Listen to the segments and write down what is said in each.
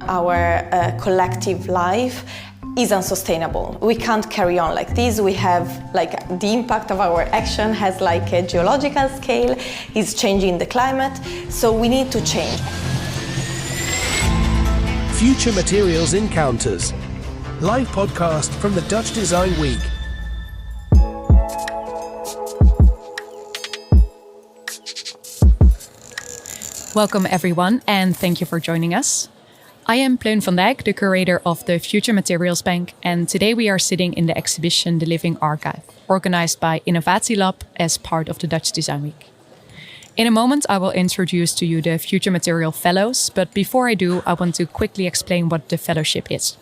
Our collective life is unsustainable. We can't carry on like this. We have the impact of our action has a geological scale, is changing the climate, so we need to change. Future Materials Encounters, live podcast from the Dutch Design Week. Welcome everyone, and thank you for joining us. I am Pleun van Dijk, the curator of the Future Materials Bank, and today we are sitting in the exhibition The Living Archive, organized by Innovatielab as part of the Dutch Design Week. In a moment, I will introduce to you the Future Material Fellows, but before I do, I want to quickly explain what the fellowship is.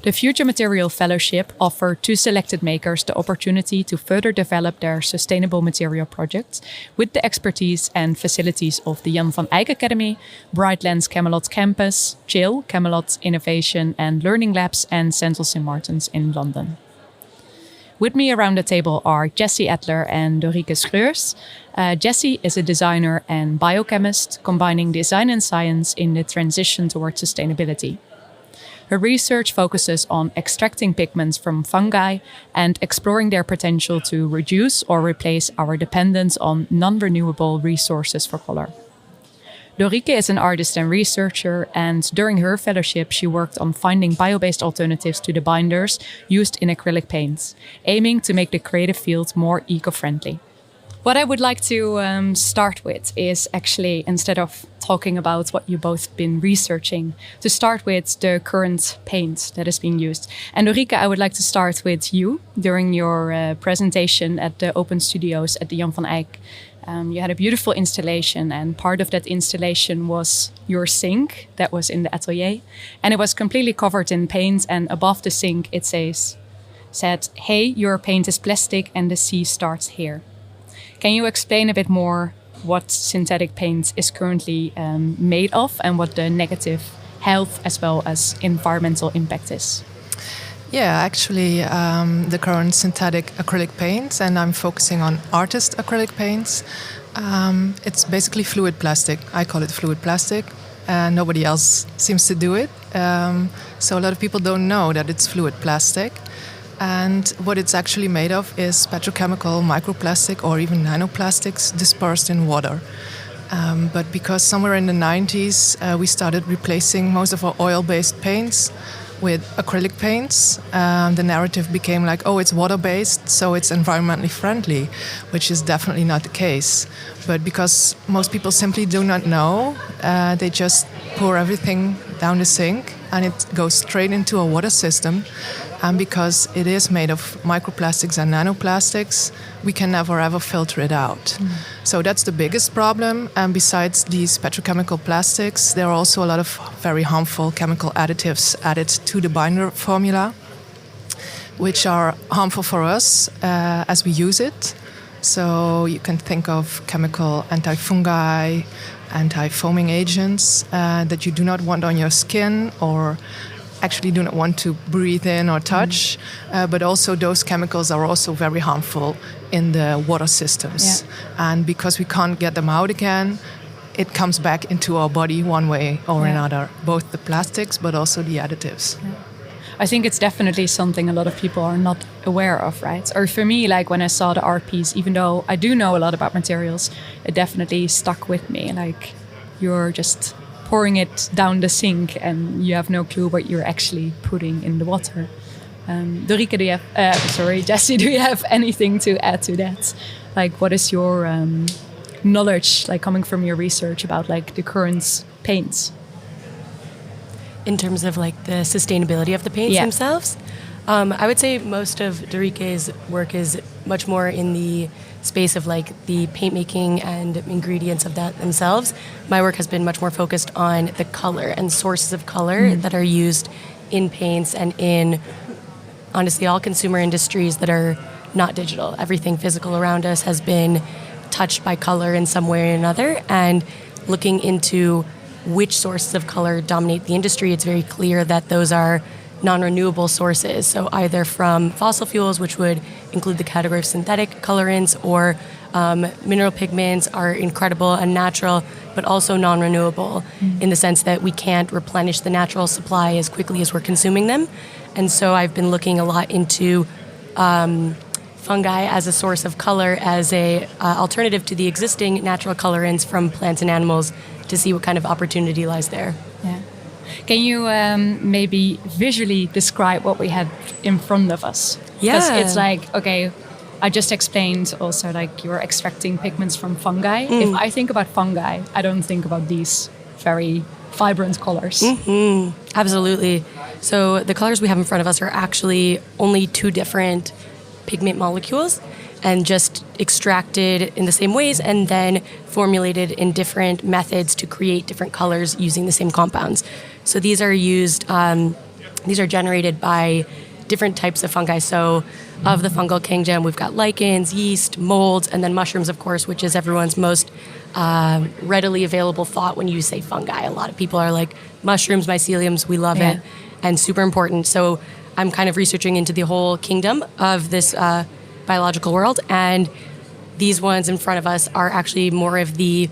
The Future Material Fellowship offers to selected makers the opportunity to further develop their sustainable material projects with the expertise and facilities of the Jan van Eyck Academy, Brightlands Camelot Campus, Chill, Camelot Innovation and Learning Labs, and Central St. Martin's in London. With me around the table are Jesse Adler and Dorieke Schreurs. Jesse is a designer and biochemist, combining design and science in the transition towards sustainability. Her research focuses on extracting pigments from fungi and exploring their potential to reduce or replace our dependence on non-renewable resources for color. Dorieke is an artist and researcher, and during her fellowship she worked on finding bio-based alternatives to the binders used in acrylic paints, aiming to make the creative field more eco-friendly. What I would like to start with is actually, instead of talking about what you've both been researching, to start with the current paint that is being used. And Dorieke, I would like to start with you. During your presentation at the Open Studios at the Jan van Eyck, you had a beautiful installation, and part of that installation was your sink that was in the atelier. And it was completely covered in paint, and above the sink it said, "Hey, your paint is plastic and the sea starts here." Can you explain a bit more what synthetic paint is currently made of and what the negative health as well as environmental impact is? Yeah, actually, the current synthetic acrylic paints, and I'm focusing on artist acrylic paints, it's basically fluid plastic. I call it fluid plastic, and nobody else seems to do it. So a lot of people don't know that it's fluid plastic. And what it's actually made of is petrochemical microplastic or even nanoplastics dispersed in water. But because somewhere in the 90s we started replacing most of our oil-based paints with acrylic paints, the narrative became like, oh, it's water-based, so it's environmentally friendly, which is definitely not the case. But because most people simply do not know, they just pour everything down the sink and it goes straight into a water system. And because it is made of microplastics and nanoplastics, we can never ever filter it out. So that's the biggest problem. And besides these petrochemical plastics, there are also a lot of very harmful chemical additives added to the binder formula, which are harmful for us as we use it. So you can think of chemical anti-fungi, anti-foaming agents that you do not want on your skin or actually do not want to breathe in or touch, but also those chemicals are also very harmful in the water systems. Yeah. And because we can't get them out again, it comes back into our body one way or another, both the plastics but also the additives. Yeah. I think it's definitely something a lot of people are not aware of, right? Or for me, like when I saw the art piece, even though I do know a lot about materials, it definitely stuck with me. Like you're just pouring it down the sink and you have no clue what you're actually putting in the water. Dorieke, Jesse, do you have anything to add to that? Like, what is your knowledge, like coming from your research about like the current paints? In terms of like the sustainability of the paints themselves, I would say most of Dorieke's work is much more in the space of like the paint making and ingredients of that themselves. My work has been much more focused on the color and sources of color that are used in paints and in honestly all consumer industries that are not digital. Everything physical around us has been touched by color in some way or another, and looking into which sources of color dominate the industry, it's very clear that those are non-renewable sources. So either from fossil fuels, which would include the category of synthetic colorants, or mineral pigments are incredible and natural but also non-renewable in the sense that we can't replenish the natural supply as quickly as we're consuming them. And so I've been looking a lot into fungi as a source of color, as a alternative to the existing natural colorants from plants and animals, to see what kind of opportunity lies there. Yeah. Can you maybe visually describe what we had in front of us? Because it's like, okay, I just explained also like you're extracting pigments from fungi. If I think about fungi, I don't think about these very vibrant colors. Absolutely. So the colors we have in front of us are actually only 2 different pigment molecules, and just extracted in the same ways and then formulated in different methods to create different colors using the same compounds. So these are used, these are generated by different types of fungi. So of the fungal kingdom, we've got lichens, yeast, molds, and then mushrooms, of course, which is everyone's most readily available thought when you say fungi. A lot of people are like, mushrooms, myceliums, we love it, and super important. So I'm kind of researching into the whole kingdom of this biological world, and these ones in front of us are actually more of the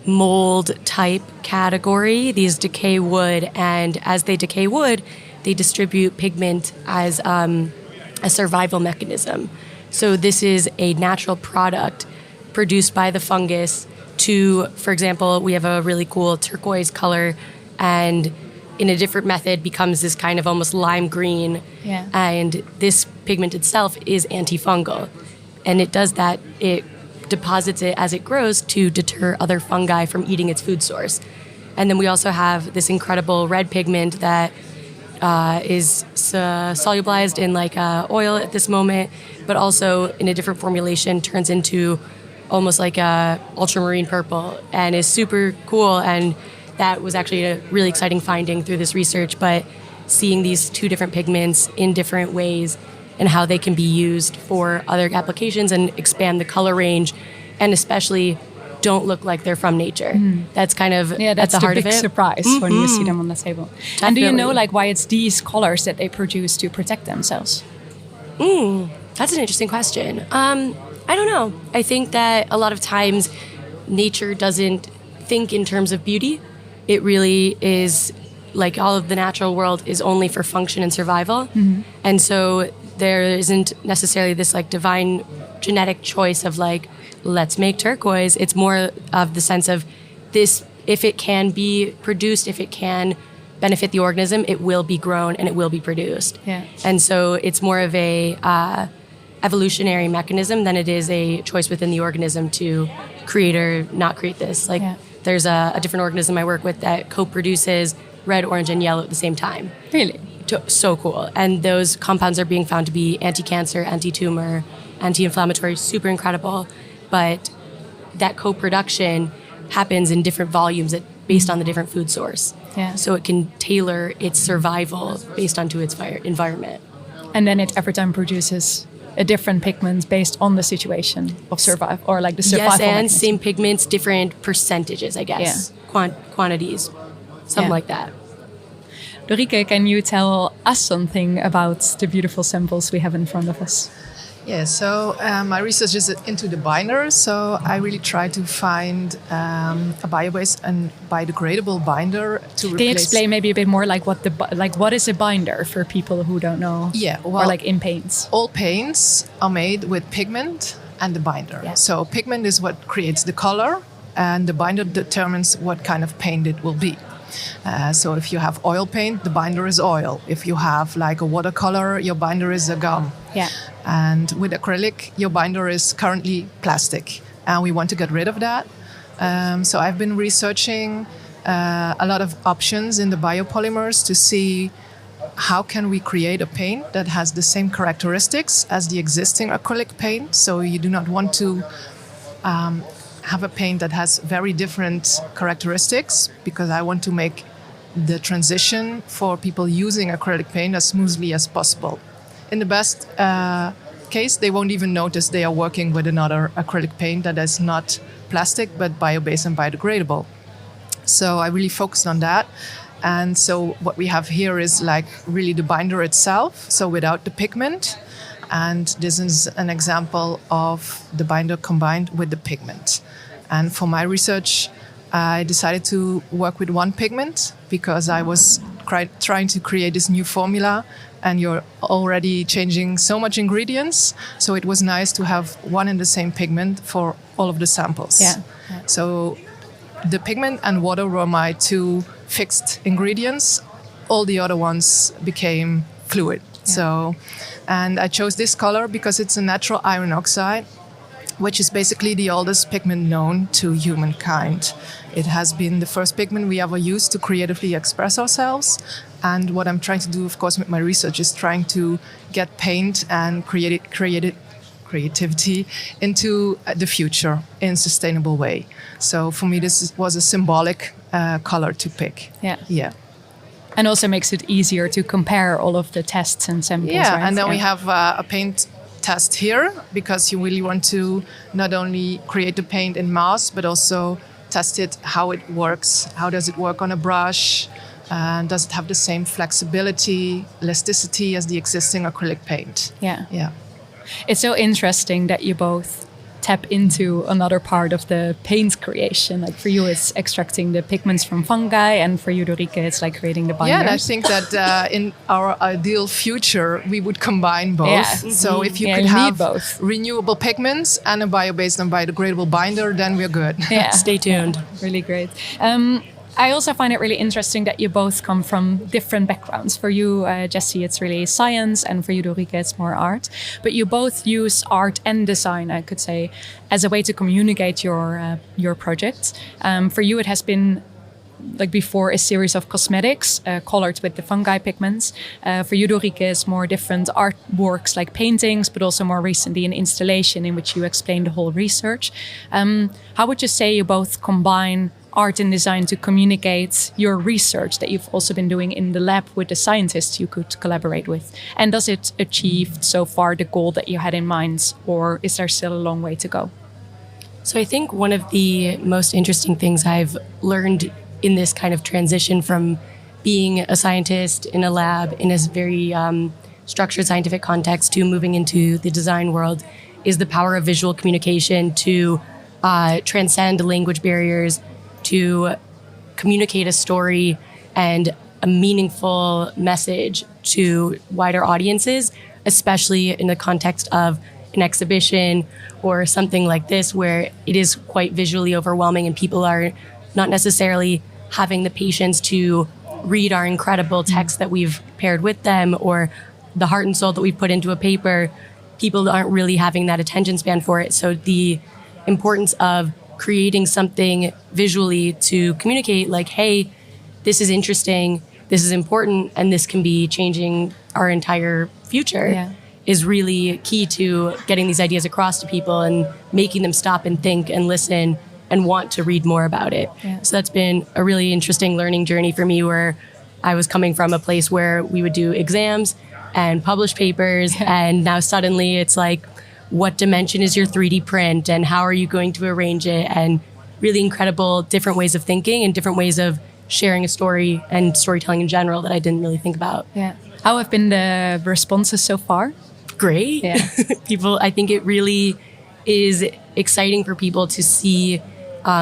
mold type category. These decay wood, and as they decay wood, they distribute pigment as a survival mechanism. So this is a natural product produced by the fungus to, for example, we have a really cool turquoise color, and in a different method becomes this kind of almost lime green. Yeah. And this pigment itself is antifungal. And it does that, it deposits it as it grows to deter other fungi from eating its food source. And then we also have this incredible red pigment that is solubilized in like oil at this moment, but also in a different formulation turns into almost like a ultramarine purple and is super cool. And that was actually a really exciting finding through this research, but seeing these 2 different pigments in different ways and how they can be used for other applications and expand the color range, and especially don't look like they're from nature. That's kind of at the heart of it. That's the big surprise when you see them on the table. Definitely. And do you know like why it's these colors that they produce to protect themselves? That's an interesting question. I don't know. I think that a lot of times nature doesn't think in terms of beauty. It really is like all of the natural world is only for function and survival. And so there isn't necessarily this like divine genetic choice of like, let's make turquoise. It's more of the sense of this, if it can be produced, if it can benefit the organism, it will be grown and it will be produced. Yeah. And so it's more of a evolutionary mechanism than it is a choice within the organism to create or not create this. Like there's a different organism I work with that co-produces red, orange, and yellow at the same time. Really? So cool. And those compounds are being found to be anti-cancer, anti-tumor, anti-inflammatory, super incredible. But that co-production happens in different volumes based on the different food source. Yeah. So it can tailor its survival based onto its environment. And then it every time produces a different pigment based on the situation of survival, or like the survival. Yes, and mechanism. same pigments, different percentages, I guess. Quantities, something like that. Dorieke, can you tell us something about the beautiful samples we have in front of us? Yeah, so my research is into the binder. So I really try to find a bio-based and biodegradable binder to replace. Can you explain maybe a bit more like what is a binder for people who don't know? Yeah, well, or like in paints. All paints are made with pigment and the binder. Yeah. So pigment is what creates the color, and the binder determines what kind of paint it will be. So if you have oil paint, the binder is oil. If you have like a watercolor, your binder is a gum. Yeah. And with acrylic, your binder is currently plastic. And we want to get rid of that. So I've been researching a lot of options in the biopolymers to see how can we create a paint that has the same characteristics as the existing acrylic paint. So you do not want to have a paint that has very different characteristics, because I want to make the transition for people using acrylic paint as smoothly as possible. In the best case, they won't even notice they are working with another acrylic paint that is not plastic but bio-based and biodegradable. So I really focused on that. And so what we have here is like really the binder itself, so without the pigment. And this is an example of the binder combined with the pigment. And for my research, I decided to work with one pigment because I was trying to create this new formula, and you're already changing so much ingredients. So it was nice to have one and the same pigment for all of the samples. Yeah. So the pigment and water were my two fixed ingredients. All the other ones became fluid. So, and I chose this color because it's a natural iron oxide, which is basically the oldest pigment known to humankind. It has been the first pigment we ever used to creatively express ourselves. And what I'm trying to do, of course, with my research is trying to get paint and creativity into the future in a sustainable way. So for me, this was a symbolic color to pick. Yeah. And also makes it easier to compare all of the tests and samples. Yeah, right? and then we have a paint test here because you really want to not only create the paint in mass, but also test it, how it works. How does it work on a brush? Does it have the same flexibility, elasticity as the existing acrylic paint? Yeah. It's so interesting that you both tap into another part of the paint creation. Like for you, it's extracting the pigments from fungi, and for you, Dorieke, it's like creating the binders. Yeah, and I think that in our ideal future, we would combine both. Yeah. So if you could have both renewable pigments and a bio-based and biodegradable binder, then we're good. Yeah. Stay tuned. Really great. I also find it really interesting that you both come from different backgrounds. For you, Jesse, it's really science, and for you, Dorieke, it's more art. But you both use art and design, I could say, as a way to communicate your project. For you, it has been, like before, a series of cosmetics colored with the fungi pigments. For you, Dorieke, it's more different artworks like paintings, but also more recently an installation in which you explain the whole research. How would you say you both combine art and design to communicate your research that you've also been doing in the lab with the scientists you could collaborate with? And does it achieve so far the goal that you had in mind, or is there still a long way to go? So I think one of the most interesting things I've learned in this kind of transition from being a scientist in a lab in a very structured scientific context to moving into the design world is the power of visual communication to transcend language barriers, to communicate a story and a meaningful message to wider audiences, especially in the context of an exhibition or something like this, where it is quite visually overwhelming and people are not necessarily having the patience to read our incredible text that we've paired with them, or the heart and soul that we've put into a paper. People aren't really having that attention span for it. So the importance of creating something visually to communicate like, hey, this is interesting, this is important, and this can be changing our entire future is really key to getting these ideas across to people and making them stop and think and listen and want to read more about it. So that's been a really interesting learning journey for me, where I was coming from a place where we would do exams and publish papers, and now suddenly it's like, what dimension is your 3D print and how are you going to arrange it? And really incredible different ways of thinking and different ways of sharing a story and storytelling in general that I didn't really think about. Yeah. How have been the responses so far? Great. Yeah. People, I think it really is exciting for people to see,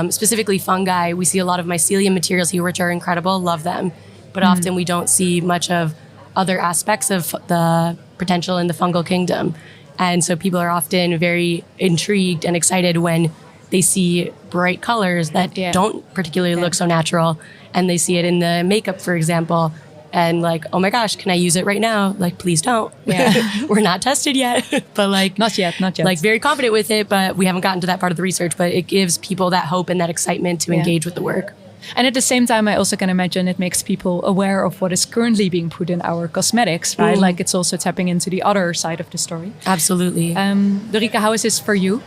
specifically fungi. We see a lot of mycelium materials here, which are incredible, love them. But often we don't see much of other aspects of the potential in the fungal kingdom. And so people are often very intrigued and excited when they see bright colors that don't particularly look so natural. And they see it in the makeup, for example, and like, oh my gosh, can I use it right now? Like, please don't. Yeah. We're not tested yet. But like, not yet. Like very confident with it, but we haven't gotten to that part of the research. But it gives people that hope and that excitement to engage with the work. And at the same time, I also can imagine it makes people aware of what is currently being put in our cosmetics, right? Like it's also tapping into the other side of the story. Absolutely. Dorieke, how is this for you?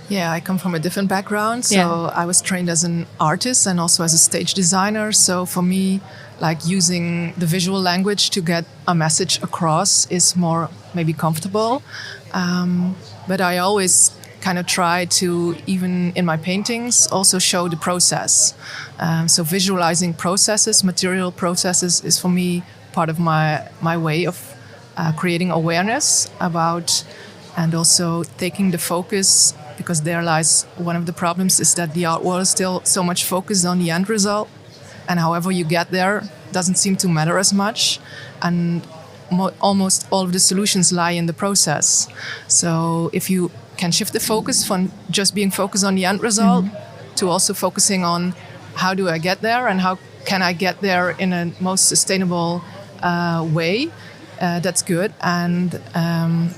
Yeah, I come from a different background. So I was trained as an artist and also as a stage designer. So for me, like using the visual language to get a message across is more maybe comfortable. But I always kind of try to, even in my paintings, also show the process. So visualizing processes, material processes is for me part of my way of creating awareness about, and also taking the focus because there lies one of the problems, is that the art world is still so much focused on the end result, and however you get there doesn't seem to matter as much, and almost all of the solutions lie in the process. So if you can shift the focus from just being focused on the end result to also focusing on how do I get there and how can I get there in a most sustainable way, that's good. And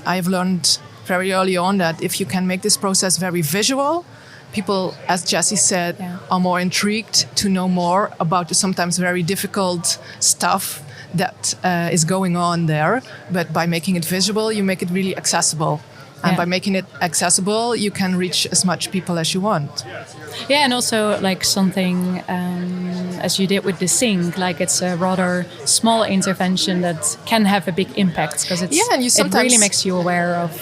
I've learned very early on that if you can make this process very visual, people, as Jesse said, are more intrigued to know more about the sometimes very difficult stuff that is going on there. But by making it visible, you make it really accessible. And by making it accessible, you can reach as much people as you want. Yeah, and also like something as you did with the sink, like it's a rather small intervention that can have a big impact, because it really makes you aware of,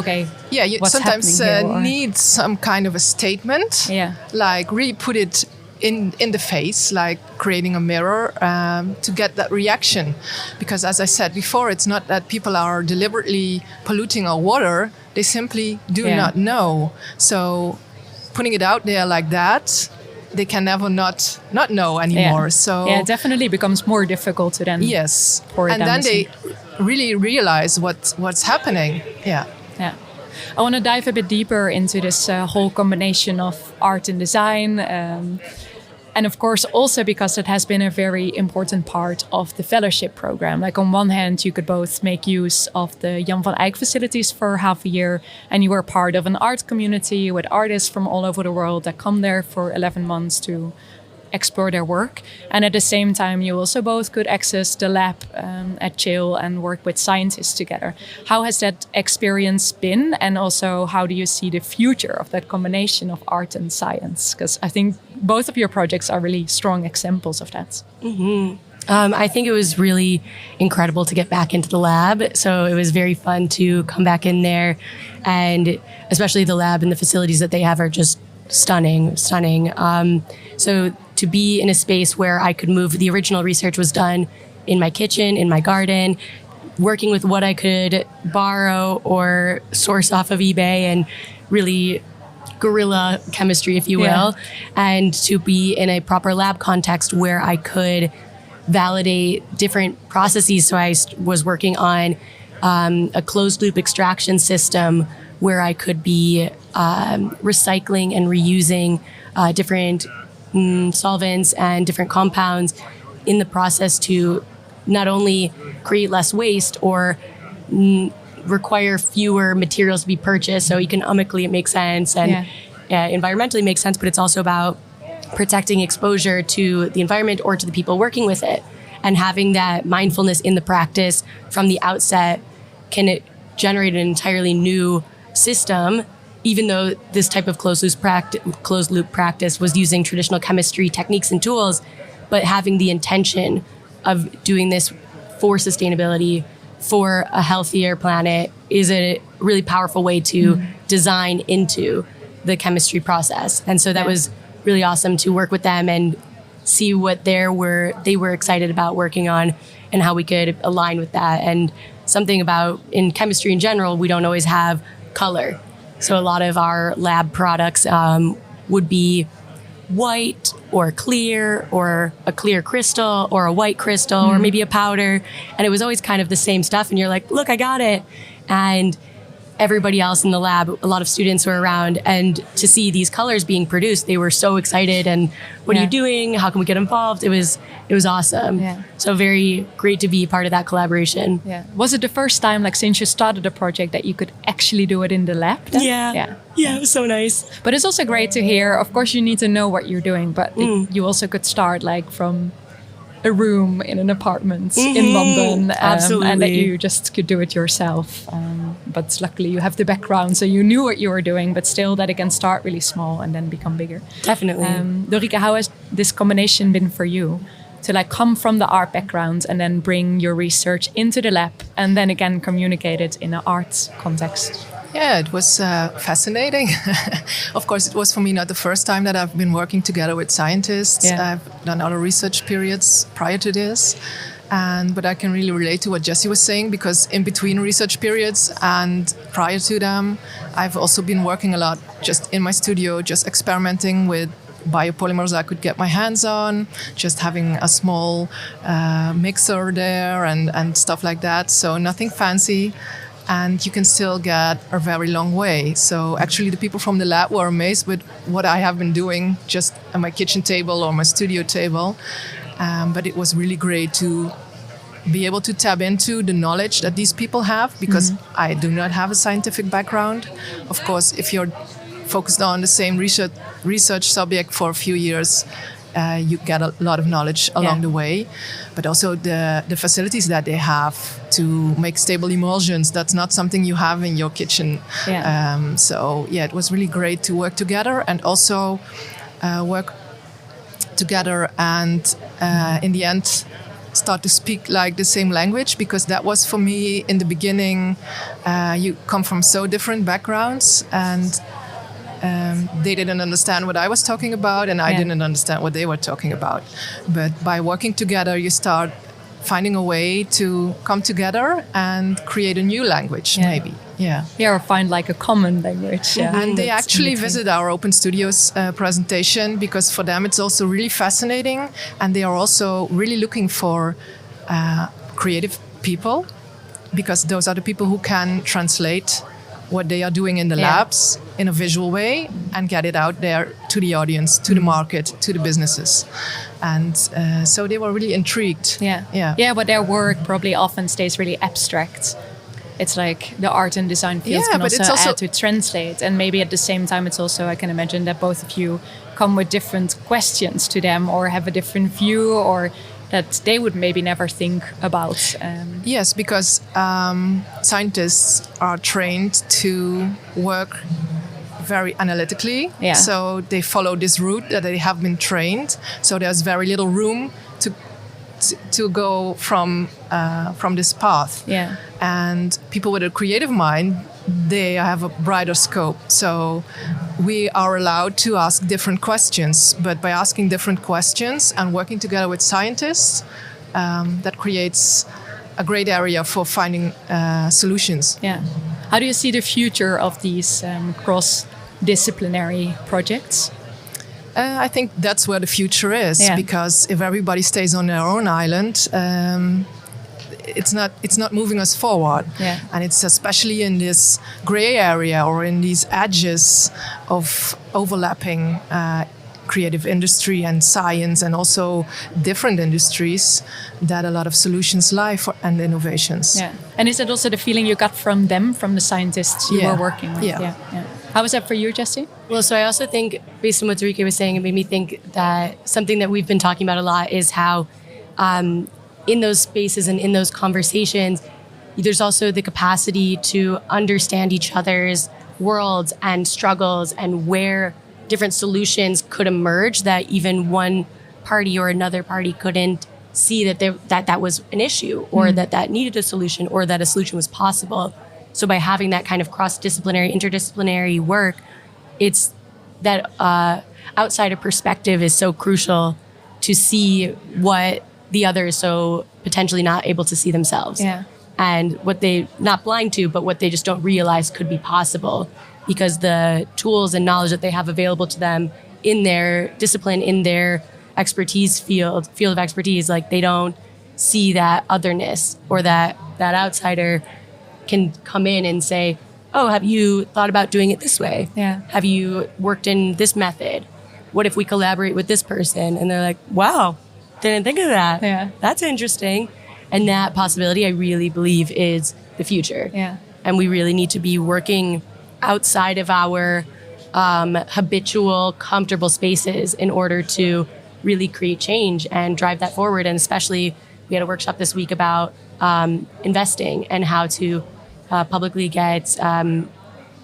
you what's sometimes happening here, need some kind of a statement, like really put it in the face, like creating a mirror to get that reaction. Because as I said before, it's not that people are deliberately polluting our water, they simply do not know. So putting it out there like that, they can never not know anymore. So it definitely becomes more difficult to then pour it and down then the they sink. really realize what's happening. Yeah. I want to dive a bit deeper into this whole combination of art and design. And of course, also because it has been a very important part of the fellowship program. Like on one hand, you could both make use of the Jan van Eyck facilities for half a year, and you were part of an art community with artists from all over the world that come there for 11 months to explore their work. And at the same time, you also both could access the lab at Chill and work with scientists together. How has that experience been? And also, how do you see the future of that combination of art and science? Because I think both of your projects are really strong examples of that. I think it was really incredible to get back into the lab. So it was very fun to come back in there, and especially the lab and the facilities that they have are just stunning. So to be in a space where I could move, the original research was done in my kitchen, in my garden, working with what I could borrow or source off of eBay, and really guerrilla chemistry, if you will, and to be in a proper lab context where I could validate different processes. So I was working on a closed loop extraction system where I could be recycling and reusing different solvents and different compounds in the process to not only create less waste or require fewer materials to be purchased. So economically it makes sense, and environmentally it makes sense, but it's also about protecting exposure to the environment or to the people working with it. And having that mindfulness in the practice from the outset can generate an entirely new system, even though this type of closed loop practice was using traditional chemistry techniques and tools, but having the intention of doing this for sustainability, for a healthier planet, is a really powerful way to design into the chemistry process. And so that was really awesome to work with them and see what they were excited about working on and how we could align with that. And something about, in chemistry in general, we don't always have color. So a lot of our lab products would be white or clear, or a clear crystal or a white crystal, or maybe a powder. And it was always kind of the same stuff. And you're like, look, I got it. And everybody else in the lab, a lot of students were around, and to see these colors being produced, they were so excited. And what are you doing? How can we get involved? It was awesome. Yeah. So very great to be part of that collaboration. Yeah. Was it the first time, like since you started the project, that you could actually do it in the lab then? Yeah, it was so nice. But it's also great to hear, of course you need to know what you're doing, but you also could start like from a room in an apartment in London, and that you just could do it yourself. But luckily you have the background, so you knew what you were doing, but still that it can start really small and then become bigger. Definitely. Dorieke, how has this combination been for you? To like come from the art background and then bring your research into the lab and then again communicate it in an art context? Yeah, it was fascinating. Of course, it was for me not the first time that I've been working together with scientists. I've done other research periods prior to this. But I can really relate to what Jesse was saying, because in between research periods and prior to them, I've also been working a lot just in my studio, just experimenting with biopolymers I could get my hands on, just having a small mixer there and stuff like that. So nothing fancy. And you can still get a very long way. So actually the people from the lab were amazed with what I have been doing just at my kitchen table or my studio table. But it was really great to be able to tap into the knowledge that these people have, because I do not have a scientific background. Of course, if you're focused on the same research subject for a few years, you get a lot of knowledge along the way. But also the facilities that they have to make stable emulsions, that's not something you have in your kitchen. So it was really great to work together and also work together and in the end start to speak like the same language, because that was for me in the beginning. You come from so different backgrounds, and they didn't understand what I was talking about, and I didn't understand what they were talking about. But by working together, you start finding a way to come together and create a new language, maybe. Or find like a common language. And they actually visit our Open Studios presentation, because for them it's also really fascinating, and they are also really looking for creative people, because those are the people who can translate what they are doing in the labs in a visual way and get it out there to the audience, to the market, to the businesses. And so they were really intrigued. But their work probably often stays really abstract. It's like the art and design fields can also add to translate. And maybe at the same time, it's also, I can imagine that both of you come with different questions to them or have a different view, or that they would maybe never think about. Yes, because scientists are trained to work very analytically. So they follow this route that they have been trained. So there's very little room to go from this path. And people with a creative mind, they have a brighter scope. So we are allowed to ask different questions, but by asking different questions and working together with scientists, that creates a great area for finding solutions. How do you see the future of these cross-disciplinary projects? I think that's where the future is, because if everybody stays on their own island, it's not moving us forward. And it's especially in this gray area or in these edges of overlapping creative industry and science and also different industries that a lot of solutions lie for, and innovations. And is that also the feeling you got from them, from the scientists you were working with? How was that for you, Jesse? Well, so I also think, based on what Dorieke was saying, it made me think that something that we've been talking about a lot is how in those spaces and in those conversations, there's also the capacity to understand each other's worlds and struggles and where different solutions could emerge that even one party or another party couldn't see that was an issue, or that needed a solution, or that a solution was possible. So by having that kind of cross-disciplinary, interdisciplinary work, it's that outsider perspective is so crucial to see what the other is so potentially not able to see themselves. And what they, not blind to, but what they just don't realize could be possible, because the tools and knowledge that they have available to them in their discipline, in their expertise field of expertise, like they don't see that otherness, or that outsider can come in and say, oh, have you thought about doing it this way? Have you worked in this method? What if we collaborate with this person? And they're like, wow, didn't think of that. That's interesting. And that possibility, I really believe, is the future. And we really need to be working outside of our habitual, comfortable spaces in order to really create change and drive that forward. And especially, we had a workshop this week about investing and how to publicly get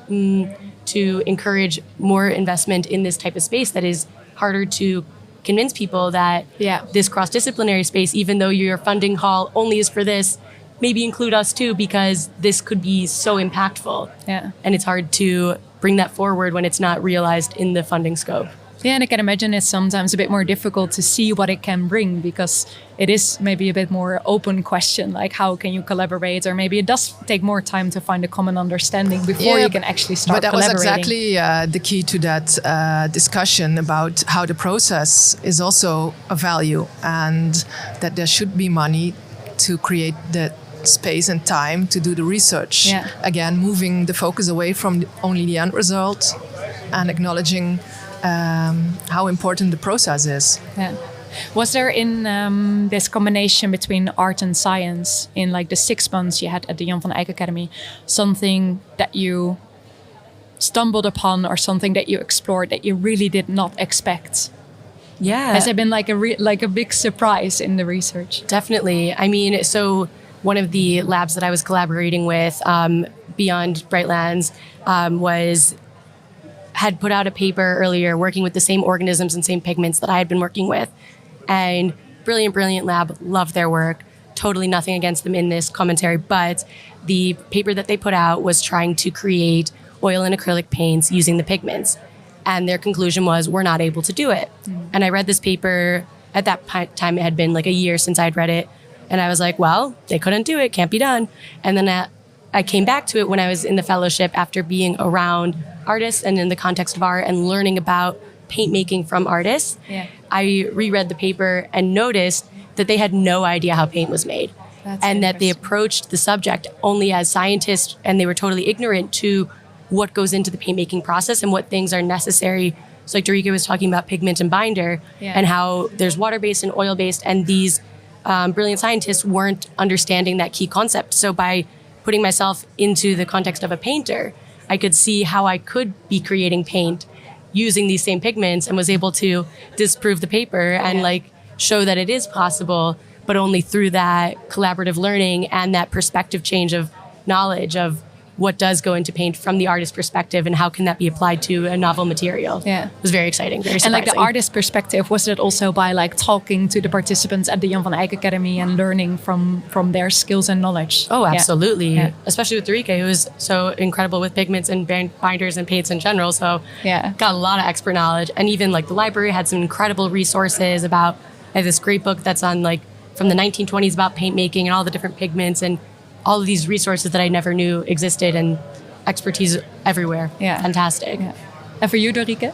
to encourage more investment in this type of space that is harder to convince people that this cross-disciplinary space, even though your funding call only is for this, maybe include us too, because this could be so impactful. And it's hard to bring that forward when it's not realized in the funding scope. Yeah, and I can imagine it's sometimes a bit more difficult to see what it can bring because it is maybe a bit more open question, like how can you collaborate, or maybe it does take more time to find a common understanding before you can actually start collaborating. But that was exactly the key to that discussion about how the process is also a value and that there should be money to create that space and time to do the research. Yeah. Again, moving the focus away from only the end result and acknowledging how important the process is. Yeah. Was there in this combination between art and science in like the 6 months you had at the Jan van Eyck Academy, something that you stumbled upon or something that you explored that you really did not expect? Yeah. Has it been like a big surprise in the research? Definitely. I mean, so one of the labs that I was collaborating with, Beyond Brightlands, had put out a paper earlier working with the same organisms and same pigments that I had been working with. And brilliant lab, loved their work. Totally nothing against them in this commentary, but the paper that they put out was trying to create oil and acrylic paints using the pigments. And their conclusion was, we're not able to do it. And I read this paper, at that time it had been like a year since I'd read it. And I was like, well, they couldn't do it, can't be done. And then I came back to it when I was in the fellowship after being around artists and in the context of art and learning about paint making from artists. Yeah. I reread the paper and noticed that they had no idea how paint was made. And that they approached the subject only as scientists, and they were totally ignorant to what goes into the paint making process and what things are necessary. So like Dorieke was talking about pigment and binder and how there's water-based and oil-based, and these brilliant scientists weren't understanding that key concept. So by putting myself into the context of a painter, I could see how I could be creating paint using these same pigments, and was able to disprove the paper and like show that it is possible, but only through that collaborative learning and that perspective change of knowledge of what does go into paint from the artist's perspective and how can that be applied to a novel material. Yeah. It was very exciting, very surprising. And like the artist perspective, was it also by like talking to the participants at the Jan van Eyck Academy and learning from their skills and knowledge? Oh, absolutely. Yeah. Especially with Dorieke, who was so incredible with pigments and binders and paints in general. So got a lot of expert knowledge. And even like the library had some incredible resources about, I have this great book that's on like from the 1920s about paint making and all the different pigments and all of these resources that I never knew existed, and expertise everywhere. Yeah. Fantastic. Yeah. And for you, Dorieke?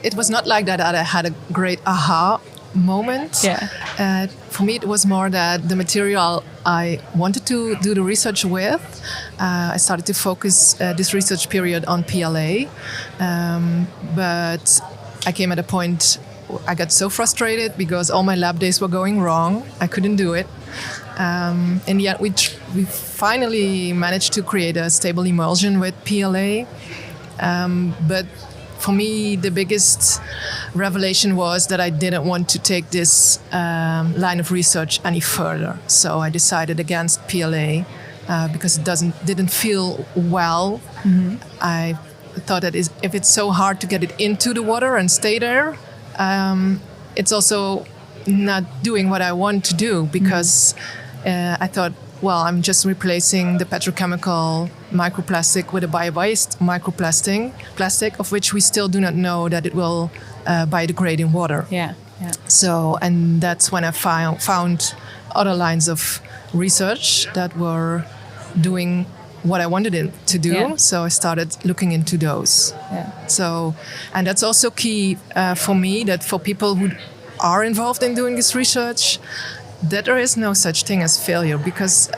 It was not like that I had a great aha moment. Yeah. For me, it was more that the material I wanted to do the research with, I started to focus this research period on PLA. But I came at a point I got so frustrated because all my lab days were going wrong. I couldn't do it. In the end, we finally managed to create a stable emulsion with PLA. But for me, the biggest revelation was that I didn't want to take this line of research any further. So I decided against PLA because it didn't feel well. Mm-hmm. I thought that if it's so hard to get it into the water and stay there, it's also not doing what I want to do, because I thought, well, I'm just replacing the petrochemical microplastic with a bio-based plastic, of which we still do not know that it will biodegrade in water. Yeah. So, and that's when I found other lines of research that were doing what I wanted it to do. Yeah. So I started looking into those. Yeah. So, and that's also key for me, that for people who are involved in doing this research, that there is no such thing as failure, because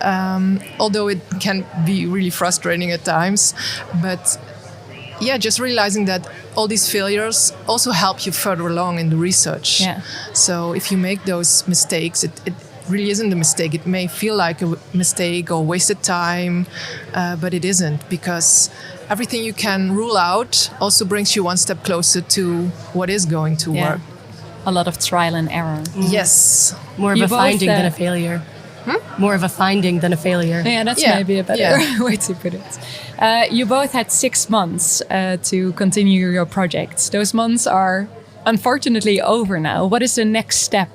although it can be really frustrating at times, but yeah, just realizing that all these failures also help you further along in the research. Yeah. So if you make those mistakes, it really isn't a mistake. It may feel like a mistake or wasted time, but it isn't, because everything you can rule out also brings you one step closer to what is going to work. A lot of trial and error. Yes. More of a finding than a failure. More of a finding than a failure. Yeah, that's maybe a better way to put it. You both had 6 months to continue your projects. Those months are unfortunately over now. What is the next step?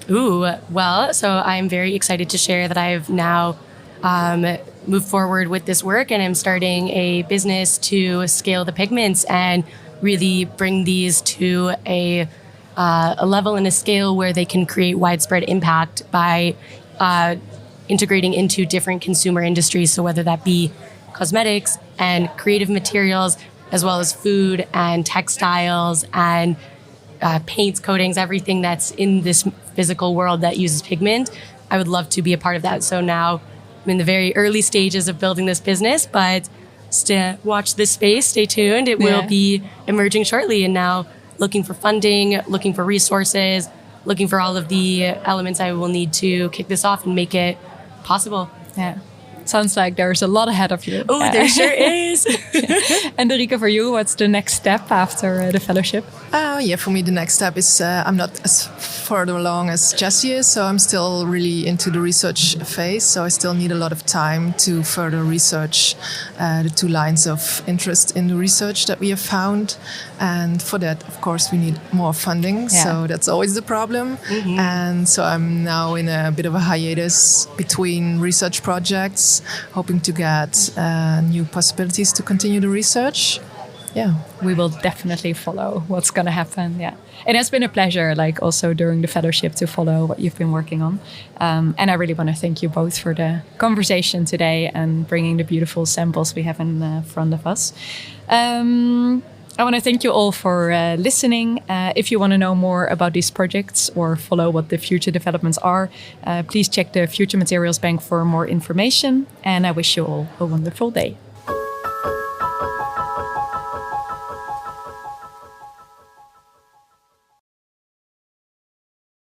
Well, so I'm very excited to share that I've now move forward with this work, and I'm starting a business to scale the pigments and really bring these to a level and a scale where they can create widespread impact by integrating into different consumer industries. So whether that be cosmetics and creative materials, as well as food and textiles and paints, coatings, everything that's in this physical world that uses pigment, I would love to be a part of that. So now I'm in the very early stages of building this business, but watch this space, stay tuned. It will be emerging shortly, and now looking for funding, looking for resources, looking for all of the elements I will need to kick this off and make it possible. Yeah. Sounds like there's a lot ahead of you. Oh, there sure is. And Dorieke, for you, what's the next step after the fellowship? For me, the next step is I'm not as further along as Jesse is, so I'm still really into the research phase. So I still need a lot of time to further research the 2 lines of interest in the research that we have found. And for that, of course, we need more funding. Yeah. So that's always the problem. Mm-hmm. And so I'm now in a bit of a hiatus between research projects, hoping to get new possibilities to continue the research. Yeah, we will definitely follow what's going to happen. Yeah, it has been a pleasure, like also during the fellowship, to follow what you've been working on. And I really want to thank you both for the conversation today and bringing the beautiful samples we have in front of us. I want to thank you all for listening. If you want to know more about these projects or follow what the future developments are, please check the Future Materials Bank for more information. And I wish you all a wonderful day.